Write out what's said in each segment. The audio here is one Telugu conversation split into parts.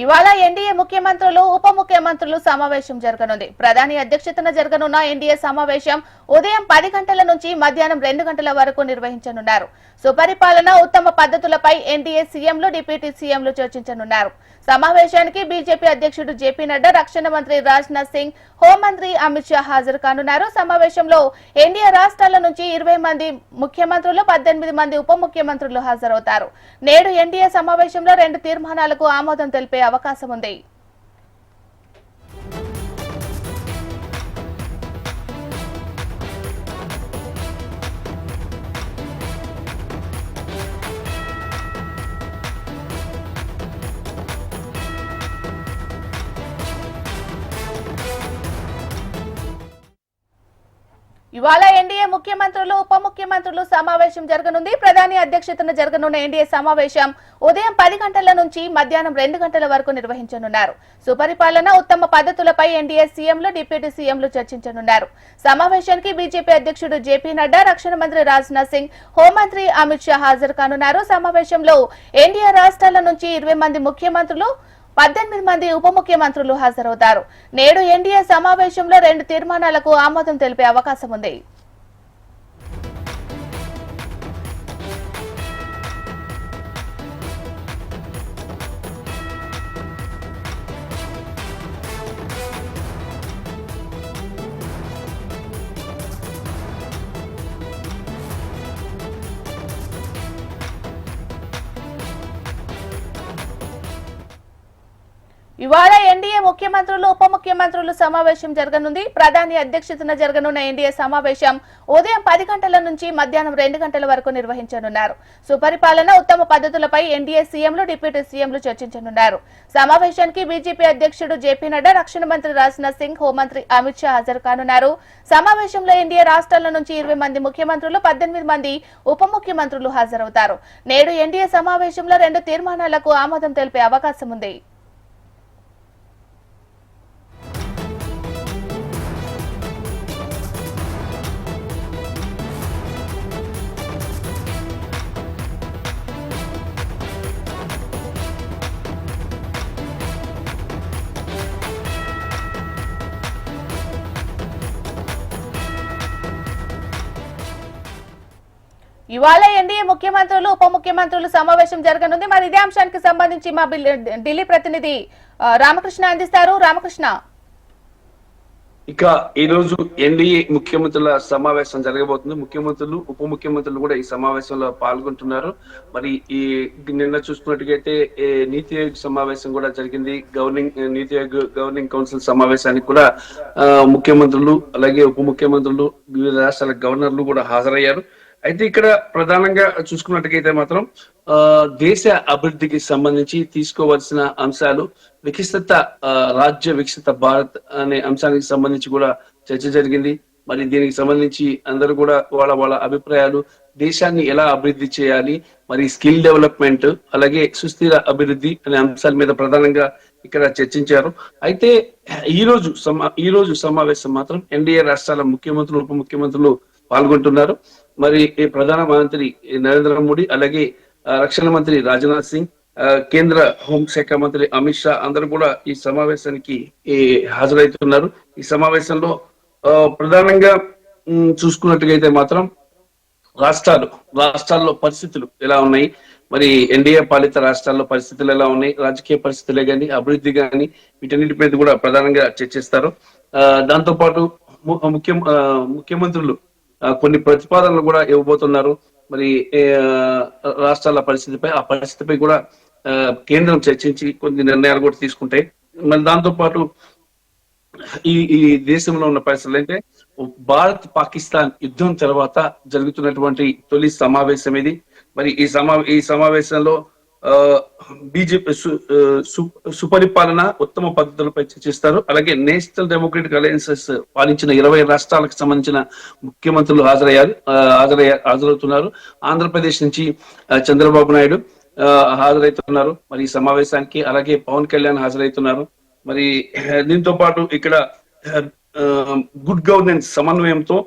ఇవాళ ఎన్డీఏ ముఖ్యమంత్రులు ఉప ముఖ్యమంత్రులు సమావేశం జరగనుంది. ప్రధాని అధ్యక్షతన జరగనున్న ఎన్డీఏ సమావేశం ఉదయం 10 గంటల నుంచి మధ్యాహ్నం 2 గంటల వరకు నిర్వహించనున్నారు. సుపరిపాలన ఉత్తమ పద్ధతులపై ఎన్డీఏ సీఎంలు డిప్యూటీ సీఎంలు చర్చించనున్నారు. సమావేశానికి బీజేపీ అధ్యక్షుడు జేపీ నడ్డా, రక్షణ మంత్రి రాజ్నాథ్ సింగ్, హోంమంత్రి అమిత్ షా హాజరు కానున్నారు. సమావేశంలో ఎన్డీఏ రాష్ట్రాల నుంచి 20 మంది ముఖ్యమంత్రులు, 18 మంది ఉప ముఖ్యమంత్రులు హాజరవుతారు. నేడు ఎన్డీఏ సమావేశంలో 2 తీర్మానాలకు ఆమోదం తెలిపే అవకాశం ఉంది. ఇవాళ ఎన్డీఏ ముఖ్యమంత్రులు ఉప ముఖ్యమంత్రులు సమావేశం జరగనుంది. ప్రధాని అధ్యక్షతన జరగనున్న ఎన్డీఏ సమావేశం ఉదయం 10 గంటల నుంచి మధ్యాహ్నం 2 గంటల వరకు నిర్వహించనున్నారు. సుపరిపాలన ఉత్తమ పద్ధతులపై ఎన్డీఏ సీఎంలు డిప్యూటీ సీఎంలు చర్చించనున్నారు. సమావేశానికి బీజేపీ అధ్యక్షుడు జేపీ నడ్డా, రక్షణ మంత్రి రాజ్నాథ్ సింగ్, హోంమంత్రి అమిత్ షా హాజరు కానున్నారు. సమావేశంలో ఎన్డీఏ రాష్ట్రాల నుంచి 20 మంది ముఖ్యమంత్రులు, 18 మంది ఉప ముఖ్యమంత్రులు హాజరవుతారు. నేడు ఎన్డీఏ సమావేశంలో 2 తీర్మానాలకు ఆమోదం తెలిపే అవకాశం ఉంది. ఇవాళ ఎన్డీఏ ముఖ్యమంత్రులు ఉప ముఖ్యమంత్రులు సమావేశం జరగనుంది. ప్రధాని అధ్యక్షతన జరగనున్న ఎన్డీఏ సమావేశం ఉదయం 10 గంటల నుంచి మధ్యాహ్నం 2 గంటల వరకు నిర్వహించనున్నారు. సుపరిపాలన ఉత్తమ పద్ధతులపై ఎన్డీఏ సీఎంలు డిప్యూటీ సీఎంలు చర్చించనున్నారు. సమావేశానికి బీజేపీ అధ్యక్షుడు జేపీ నడ్డా, రక్షణ మంత్రి రాజ్నాథ్ సింగ్, హోంమంత్రి అమిత్ షా హాజరు కానున్నారు. సమావేశంలో ఎన్డీఏ రాష్ట్రాల నుంచి 20 మంది ముఖ్యమంత్రులు, 18 మంది ఉప ముఖ్యమంత్రులు హాజరవుతారు. నేడు ఎన్డీఏ సమావేశంలో 2 తీర్మానాలకు ఆమోదం తెలిపే అవకాశం ఉంది. ఇవాళ ఎన్డీఏ ముఖ్యమంత్రులు ఉప ముఖ్యమంత్రులు సమావేశం జరగనుంది. మరి ఇదే అంశానికి సంబంధించి మా ఢిల్లీ ప్రతినిధి రామకృష్ణ అందిస్తారు. రామకృష్ణ, ఇక ఈ రోజు ఎన్డీఏ ముఖ్యమంత్రుల సమావేశం జరగబోతుంది. ముఖ్యమంత్రులు ఉప ముఖ్యమంత్రులు కూడా ఈ సమావేశంలో పాల్గొంటున్నారు. మరి ఈ నిన్న చూసుకున్నట్టుగైతే నీతి ఆయోగ్ సమావేశం కూడా జరిగింది. నీతి ఆయోగ్ గవర్నింగ్ కౌన్సిల్ సమావేశానికి కూడా ముఖ్యమంత్రులు అలాగే ఉప ముఖ్యమంత్రులు, వివిధ రాష్ట్రాల గవర్నర్లు కూడా హాజరయ్యారు. అయితే ఇక్కడ ప్రధానంగా చూసుకున్నట్టుగైతే మాత్రం దేశ అభివృద్ధికి సంబంధించి తీసుకోవాల్సిన అంశాలు, రాజ్య వికసిత భారత్ అనే అంశానికి సంబంధించి కూడా చర్చ జరిగింది. మరి దీనికి సంబంధించి అందరూ కూడా వాళ్ళ అభిప్రాయాలు, దేశాన్ని ఎలా అభివృద్ధి చేయాలి, మరి స్కిల్ డెవలప్మెంట్ అలాగే సుస్థిర అభివృద్ధి అనే అంశాల మీద ప్రధానంగా ఇక్కడ చర్చించారు. అయితే ఈ రోజు సమావేశం మాత్రం ఎన్డీఏ రాష్ట్రాల ముఖ్యమంత్రులు, ఉప ముఖ్యమంత్రులు పాల్గొంటున్నారు. మరి ప్రధానమంత్రి నరేంద్ర మోడీ అలాగే రక్షణ మంత్రి రాజ్నాథ్ సింగ్, కేంద్ర హోంశాఖ మంత్రి అమిత్ షా అందరూ కూడా ఈ సమావేశానికి హాజరవుతున్నారు. ఈ సమావేశంలో ప్రధానంగా చూసుకున్నట్టుగైతే మాత్రం రాష్ట్రాల్లో పరిస్థితులు ఎలా ఉన్నాయి, మరి ఎన్డీఏ పాలిత రాష్ట్రాల్లో పరిస్థితులు ఎలా ఉన్నాయి, రాజకీయ పరిస్థితులే కానీ అభివృద్ధి కానీ వీటన్నిటి మీద కూడా ప్రధానంగా చర్చిస్తారు. దాంతో పాటు ముఖ్యమంత్రులు కొన్ని ప్రతిపాదనలు కూడా ఇవ్వబోతున్నారు. మరి రాష్ట్రాల పరిస్థితిపై కూడా కేంద్రం చర్చించి కొన్ని నిర్ణయాలు కూడా తీసుకుంటాయి. మరి దాంతో పాటు ఈ దేశంలో ఉన్న పరిస్థితులు అంటే భారత్ పాకిస్తాన్ యుద్ధం తర్వాత జరుగుతున్నటువంటి తొలి సమావేశం ఇది. మరి ఈ సమావేశంలో బీజేపీ సుపరిపాలన ఉత్తమ పద్ధతులపై చర్చిస్తారు. అలాగే నేషనల్ డెమోక్రటిక్ అలయన్సెస్ పాలించిన 20 రాష్ట్రాలకు సంబంధించిన ముఖ్యమంత్రులు హాజరవుతున్నారు. ఆంధ్రప్రదేశ్ నుంచి చంద్రబాబు నాయుడు హాజరవుతున్నారు మరి ఈ సమావేశానికి. అలాగే పవన్ కళ్యాణ్ హాజరవుతున్నారు. మరి దీంతో పాటు ఇక్కడ గుడ్ గవర్నెన్స్ సమన్వయంతో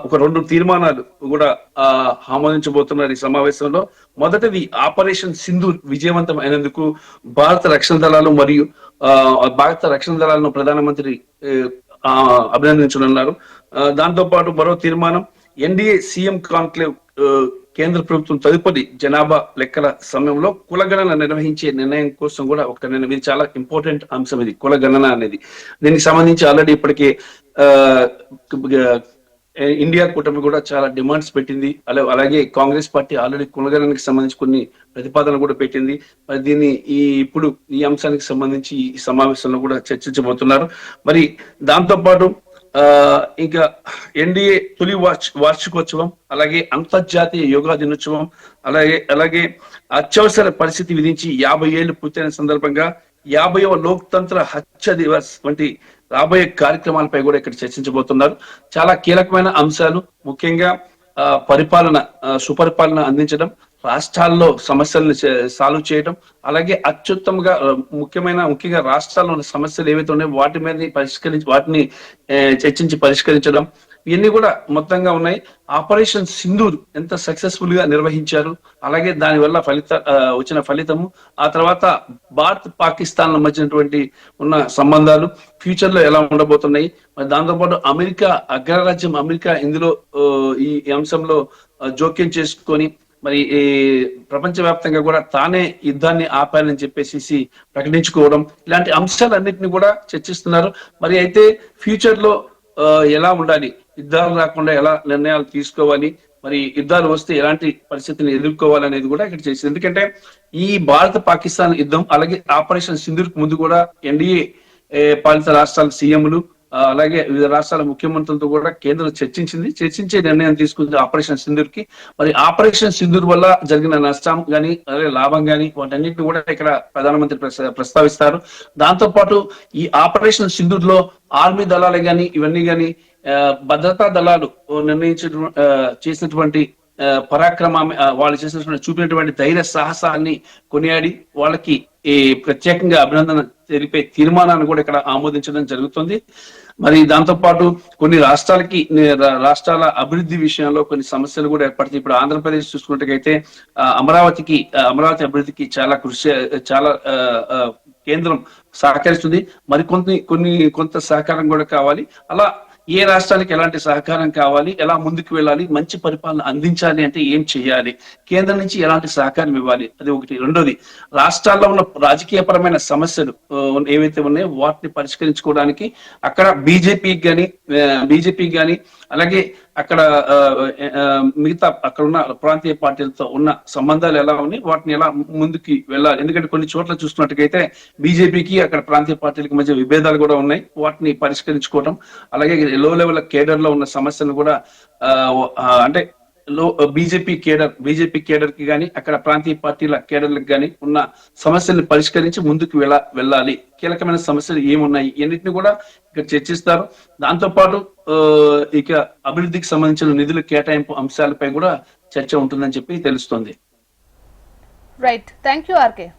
ఒక 2 తీర్మానాలు కూడా ఆమోదించబోతున్నారు ఈ సమావేశంలో. మొదటిది ఆపరేషన్ సింధూర్ విజయవంతం అయినందుకు భారత రక్షణ దళాలు మరియు భారత రక్షణ దళాలను ప్రధానమంత్రి అభినందించనున్నారు. దాంతో పాటు మరో తీర్మానం ఎన్డీఏ సీఎం కాన్క్లేవ్ కేంద్ర ప్రభుత్వం తదుపరి జనాభా లెక్కల సమయంలో కులగణన నిర్వహించే నిర్ణయం కోసం కూడా ఒక నిర్ణయం. ఇది చాలా ఇంపార్టెంట్ అంశం, ఇది కులగణన అనేది. దీనికి సంబంధించి ఆల్రెడీ ఇప్పటికే ఇండియా కూటమి కూడా చాలా డిమాండ్స్ పెట్టింది. అలాగే కాంగ్రెస్ పార్టీ ఆల్రెడీ కులగణనకి సంబంధించి కొన్ని ప్రతిపాదనలు కూడా పెట్టింది. మరి దీన్ని ఇప్పుడు ఈ అంశానికి సంబంధించి ఈ సమావేశంలో కూడా చర్చించబోతున్నారు. మరి దాంతో పాటు ఇంకా ఎన్డీఏ తొలి వార్షికోత్సవం, అలాగే అంతర్జాతీయ యోగా దినోత్సవం, అలాగే అత్యవసర పరిస్థితి విధించి 50 ఏళ్లు పూర్తయిన సందర్భంగా 50వ లోక్తంత్ర హత్య దివస్ వంటి రాబోయే కార్యక్రమాలపై కూడా ఇక్కడ చర్చించబోతున్నారు. చాలా కీలకమైన అంశాలు, ముఖ్యంగా పరిపాలన, సుపరిపాలన అందించడం, రాష్ట్రాల్లో సమస్యలను సాల్వ్ చేయడం, అలాగే అత్యుత్తమంగా ముఖ్యంగా రాష్ట్రాల్లో ఉన్న సమస్యలు ఏవైతే ఉన్నాయో వాటిని చర్చించి పరిష్కరించడం, ఇవన్నీ కూడా మొత్తంగా ఉన్నాయి. ఆపరేషన్ సింధూర్ ఎంత సక్సెస్ఫుల్ గా నిర్వహించారు, అలాగే దాని వల్ల వచ్చిన ఫలితము, ఆ తర్వాత భారత్ పాకిస్తాన్ మధ్యనటువంటి ఉన్న సంబంధాలు ఫ్యూచర్ లో ఎలా ఉండబోతున్నాయి. మరి దాంతోపాటు అగ్రరాజ్యం అమెరికా ఇందులో ఈ అంశంలో జోక్యం చేసుకొని మరి ప్రపంచవ్యాప్తంగా కూడా తానే యుద్ధాన్ని ఆపాలని చెప్పేసి ప్రకటించుకోవడం, ఇలాంటి అంశాలన్నింటినీ కూడా చర్చిస్తున్నారు. మరి అయితే ఫ్యూచర్ లో ఎలా ఉండాలి, యుద్ధాలు రాకుండా ఎలా నిర్ణయాలు తీసుకోవాలి, మరి యుద్ధాలు వస్తే ఎలాంటి పరిస్థితిని ఎదుర్కోవాలనేది కూడా ఇక్కడ చేసింది. ఎందుకంటే ఈ భారత పాకిస్తాన్ యుద్ధం, అలాగే ఆపరేషన్ సింధూర్ ముందు కూడా ఎన్డీఏ పాలిత రాష్ట్రాల సీఎంలు, అలాగే వివిధ రాష్ట్రాల ముఖ్యమంత్రులతో కూడా కేంద్రం చర్చించే నిర్ణయం తీసుకుంది ఆపరేషన్ సింధూర్ కి. మరి ఆపరేషన్ సింధూర్ వల్ల జరిగిన నష్టం గాని, అలాగే లాభం గాని, వాటన్నిటిని కూడా ఇక్కడ ప్రధానమంత్రి ప్రస్తావిస్తారు. దాంతో పాటు ఈ ఆపరేషన్ సింధూర్ లో ఆర్మీ దళాలు గాని, ఇవన్నీ గాని భద్రతా దళాలు చేసినటువంటి పరాక్రమాన్ని, వాళ్ళు చూపినటువంటి ధైర్య సాహసాన్ని కొనియాడి వాళ్ళకి ప్రత్యేకంగా అభినందన తెలిపే తీర్మానాన్ని కూడా ఇక్కడ ఆమోదించడం జరుగుతుంది. మరి దాంతో పాటు కొన్ని రాష్ట్రాల అభివృద్ధి విషయంలో కొన్ని సమస్యలు కూడా ఏర్పడతాయి. ఇప్పుడు ఆంధ్రప్రదేశ్ చూసుకున్నట్టుగైతే అమరావతి అభివృద్ధికి చాలా కేంద్రం సహకరిస్తుంది. మరి కొంత సహకారం కూడా కావాలి. అలా ఏ రాష్ట్రానికి ఎలాంటి సహకారం కావాలి, ఎలా ముందుకు వెళ్ళాలి, మంచి పరిపాలన అందించాలి అంటే ఏం చేయాలి, కేంద్రం నుంచి ఎలాంటి సహకారం ఇవ్వాలి, అది ఒకటి. రెండోది, రాష్ట్రాల్లో ఉన్న రాజకీయపరమైన సమస్యలు ఏవైతే ఉన్నాయో వాటిని పరిష్కరించుకోవడానికి అక్కడ బీజేపీ గాని అలాగే అక్కడ మిగతా అక్కడ ఉన్న ప్రాంతీయ పార్టీలతో ఉన్న సంబంధాలు ఎలా ఉన్నాయి, వాటిని ఎలా ముందుకు వెళ్ళాలి. ఎందుకంటే కొన్ని చోట్ల చూసుకున్నట్టుగైతే బీజేపీకి అక్కడ ప్రాంతీయ పార్టీలకు మధ్య విభేదాలు కూడా ఉన్నాయి, వాటిని పరిష్కరించుకోవడం, అలాగే లో లెవెల్ కేడర్ లో ఉన్న సమస్యలను కూడా అంటే బీజేపీ కేడర్ కి గాని, అక్కడ ప్రాంతీయ పార్టీల కేడర్లకు గాని ఉన్న సమస్యల్ని పరిష్కరించి ముందుకు వెళ్ళాలి. కీలకమైన సమస్యలు ఏమున్నాయి అన్నిటిని కూడా ఇక్కడ చర్చిస్తారు. దాంతో పాటు ఇక అభివృద్ధికి సంబంధించిన నిధుల కేటాయింపు అంశాలపై కూడా చర్చ ఉంటుందని చెప్పి తెలుస్తోంది. Right, thank you RK.